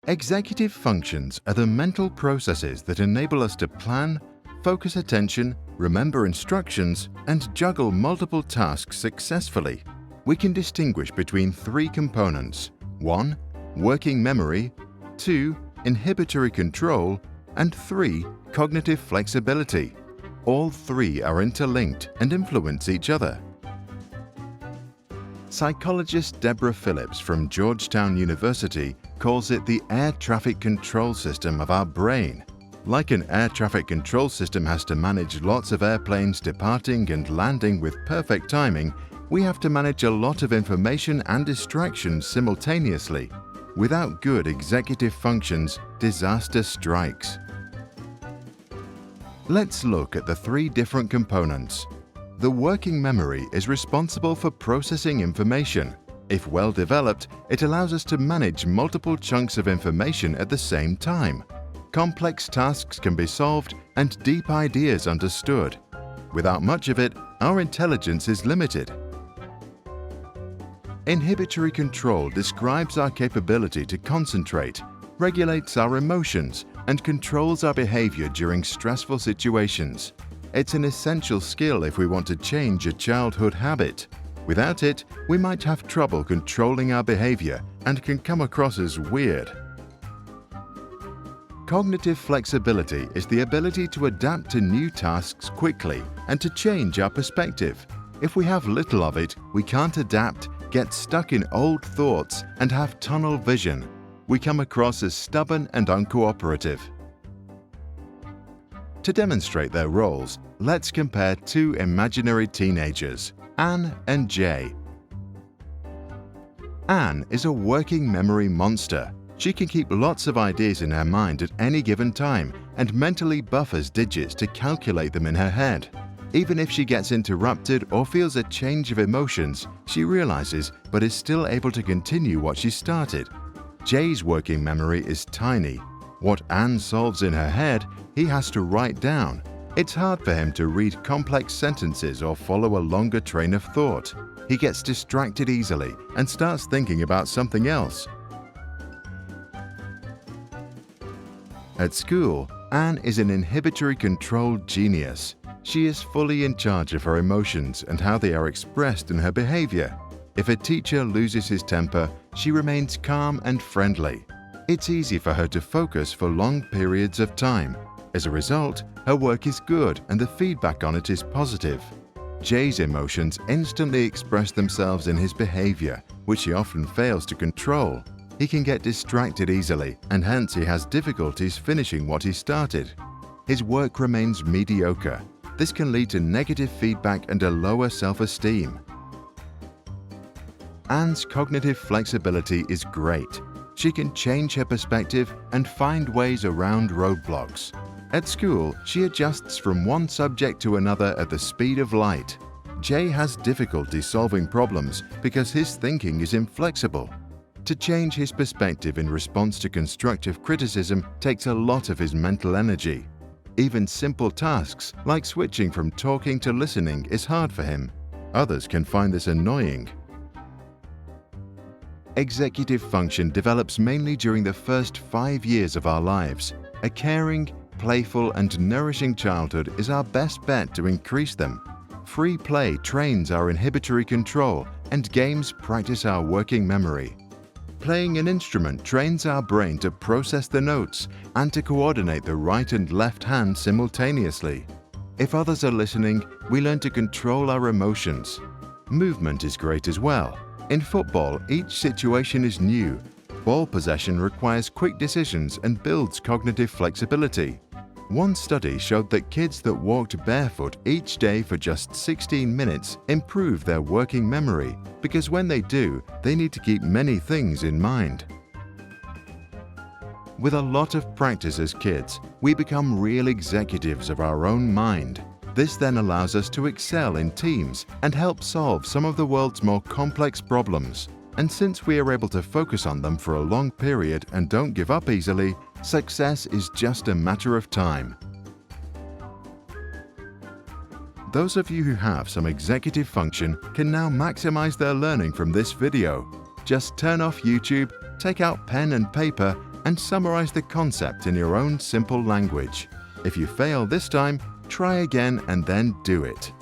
Executive functions are the mental processes that enable us to plan, focus attention, remember instructions, and juggle multiple tasks successfully. We can distinguish between three components: 1. Working memory, 2. Inhibitory control, and 3. Cognitive flexibility. All three are interlinked and influence each other. Psychologist Deborah Phillips from Georgetown University calls it the air traffic control system of our brain. Like an air traffic control system has to manage lots of airplanes departing and landing with perfect timing, we have to manage a lot of information and distractions simultaneously. Without good executive functions, disaster strikes. Let's look at the three different components. The working memory is responsible for processing information. If well developed, it allows us to manage multiple chunks of information at the same time. Complex tasks can be solved and deep ideas understood. Without much of it, our intelligence is limited. Inhibitory control describes our capability to concentrate, regulates our emotions, and controls our behavior during stressful situations. It's an essential skill if we want to change a childhood habit. Without it, we might have trouble controlling our behavior and can come across as weird. Cognitive flexibility is the ability to adapt to new tasks quickly and to change our perspective. If we have little of it, we can't adapt, get stuck in old thoughts, and have tunnel vision. We come across as stubborn and uncooperative. To demonstrate their roles, let's compare two imaginary teenagers, Anne and Jay. Anne is a working memory monster. She can keep lots of ideas in her mind at any given time and mentally buffers digits to calculate them in her head. Even if she gets interrupted or feels a change of emotions, she realizes but is still able to continue what she started. Jay's working memory is tiny. What Anne solves in her head, he has to write down. It's hard for him to read complex sentences or follow a longer train of thought. He gets distracted easily and starts thinking about something else. At school, Anne is an inhibitory control genius. She is fully in charge of her emotions and how they are expressed in her behavior. If a teacher loses his temper, she remains calm and friendly. It's easy for her to focus for long periods of time. As a result, her work is good and the feedback on it is positive. Jay's emotions instantly express themselves in his behavior, which he often fails to control. He can get distracted easily, and hence he has difficulties finishing what he started. His work remains mediocre. This can lead to negative feedback and a lower self-esteem. Anne's cognitive flexibility is great. She can change her perspective and find ways around roadblocks. At school, she adjusts from one subject to another at the speed of light. Jay has difficulty solving problems because his thinking is inflexible. To change his perspective in response to constructive criticism takes a lot of his mental energy. Even simple tasks like switching from talking to listening is hard for him. Others can find this annoying. Executive function develops mainly during the first 5 years of our lives. A caring, playful, and nourishing childhood is our best bet to increase them. Free play trains our inhibitory control, and games practice our working memory. Playing an instrument trains our brain to process the notes and to coordinate the right and left hand simultaneously. If others are listening, we learn to control our emotions. Movement is great as well. In football, each situation is new. Ball possession requires quick decisions and builds cognitive flexibility. One study showed that kids that walked barefoot each day for just 16 minutes improve their working memory, because when they do, they need to keep many things in mind. With a lot of practice as kids, we become real executives of our own mind. This then allows us to excel in teams and help solve some of the world's more complex problems. And since we are able to focus on them for a long period and don't give up easily, success is just a matter of time. Those of you who have some executive function can now maximize their learning from this video. Just turn off YouTube, take out pen and paper, and summarize the concept in your own simple language. If you fail this time, try again and then do it.